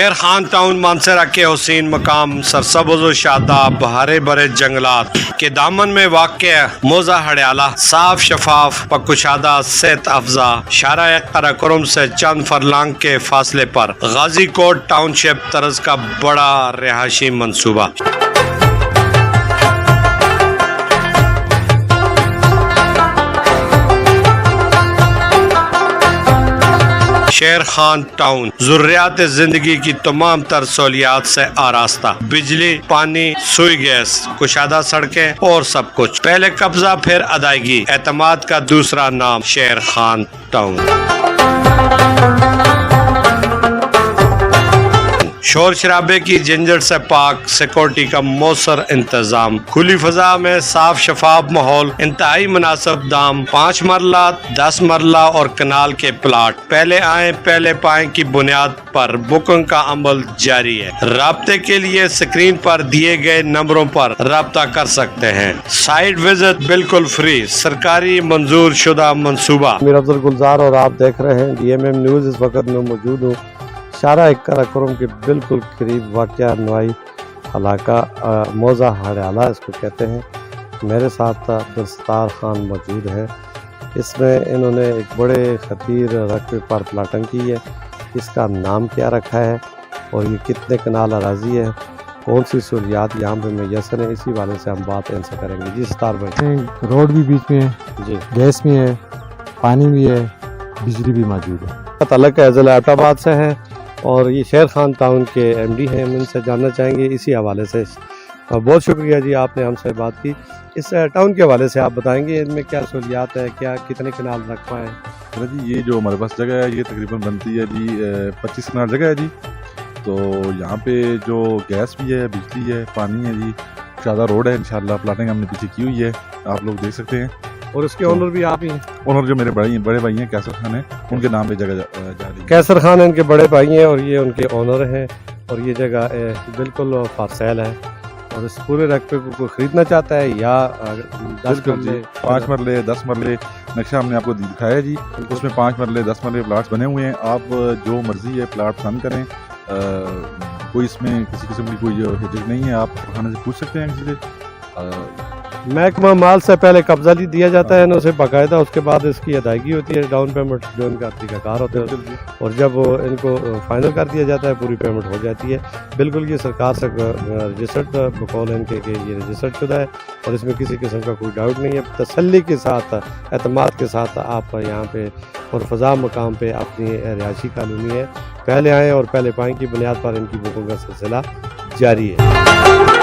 Sher Khan town Mansehra کے حسین مقام سرسبز و شاداب ہرے بھرے جنگلات کے دامن میں واقع موزہ ہڑیالہ صاف شفاف پکشادہ صحت افزا شارع قراقرم سے چند فرلانگ کے فاصلے پر غازی کوٹ ٹاؤن شپ طرز کا بڑا رہائشی منصوبہ. شیر خان ٹاؤن ضروریات زندگی کی تمام تر سہولیات سے آراستہ، بجلی، پانی، سوئی گیس، کشادہ سڑکیں اور سب کچھ. پہلے قبضہ پھر ادائیگی، اعتماد کا دوسرا نام شیر خان ٹاؤن. شور شرابے کی جھنجھٹ سے پاک، سیکورٹی کا مؤثر انتظام، کھلی فضا میں صاف شفاف ماحول، انتہائی مناسب دام، 5 مرلہ 10 مرلہ اور کنال کے پلاٹ. پہلے آئیں پہلے پائیں کی بنیاد پر بکنگ کا عمل جاری ہے. رابطے کے لیے سکرین پر دیے گئے نمبروں پر رابطہ کر سکتے ہیں. سائٹ وزٹ بالکل فری، سرکاری منظور شدہ منصوبہ. امیر افضل گلزار اور آپ دیکھ رہے ہیں DMM نیوز. اس وقت میں موجود ہوں شارع قراقرم کے بالکل قریب واقع نوائی علاقہ موزہ ہڑیالہ اس کو کہتے ہیں. میرے ساتھ عبدالستار خان موجود ہے. اس میں انہوں نے ایک بڑے خطیر رقبے پر پلاٹنگ کی ہے. اس کا نام کیا رکھا ہے اور یہ کتنے کنال اراضی ہے، کون سی سہولیات یہاں پہ میسر ہیں، اسی والے سے ہم بات ان سے کریں گے. جی ستار بھائی. روڈ بھی بیچ میں ہے، جی گیس بھی ہے، پانی بھی ہے، بجلی بھی موجود ہے. تعلق ہے ضلع ایبٹ آباد سے ہے اور یہ شیر خان ٹاؤن کے MD ہیں. ہم ان سے جاننا چاہیں گے اسی حوالے سے. بہت شکریہ جی آپ نے ہم سے بات کی. اس ٹاؤن کے حوالے سے آپ بتائیں گے ان میں کیا سہولیات ہے، کیا کتنے کنال رقبہ ہے؟ جی یہ جو ہمارے پاس جگہ ہے یہ تقریباً بنتی ہے جی 25 کنال جگہ ہے جی. تو یہاں پہ جو گیس بھی ہے، بجلی ہے، پانی ہے جی. شادہ روڈ ہے، انشاءاللہ پلاٹنگ ہم نے پیچھے کی ہوئی ہے، آپ لوگ دیکھ سکتے ہیں. اور اس کے اونر بھی آپ ہی ہیں؟ اونر جو میرے بڑے بھائی ہیں کیسر خان ہیں، ان کے نام پہ جگہ جا رہی ہے. کیسر خان ان کے بڑے بھائی ہیں اور یہ ان کے اونر ہیں اور یہ جگہ بالکل فار سیل ہے. اور اس پورے رقبے کو کوئی خریدنا چاہتا ہے یا 10 جی 5 مرلے 10 مرلے نقشہ ہم نے آپ کو دکھایا ہے جی. اس میں 5 مرلے 10 مرلے پلاٹس بنے ہوئے ہیں. آپ جو مرضی ہے پلاٹ پسند کریں، کوئی اس میں کسی قسم کی کوئی ہجک نہیں ہے. آپ خانے سے پوچھ سکتے ہیں کسی سے. محکمہ مال سے پہلے قبضہ دیا جاتا ہے اسے باقاعدہ، اس کے بعد اس کی ادائیگی ہوتی ہے، ڈاؤن پیمنٹ جو ان کا طریقہ کار ہوتا ہے، اور جب ان کو فائنل کر دیا جاتا ہے پوری پیمنٹ ہو جاتی ہے. بالکل یہ سرکار سے رجسٹرڈ بقول ان کے کہ یہ رجسٹرڈ شدہ ہے اور اس میں کسی قسم کا کوئی ڈاؤٹ نہیں ہے. تسلی کے ساتھ، اعتماد کے ساتھ آپ یہاں پہ اور فضا مقام پہ اپنی رہائشی کالونی ہے. پہلے آئیں اور پہلے پائیں کی بنیاد پر ان کی بکنگ کا سلسلہ جاری ہے.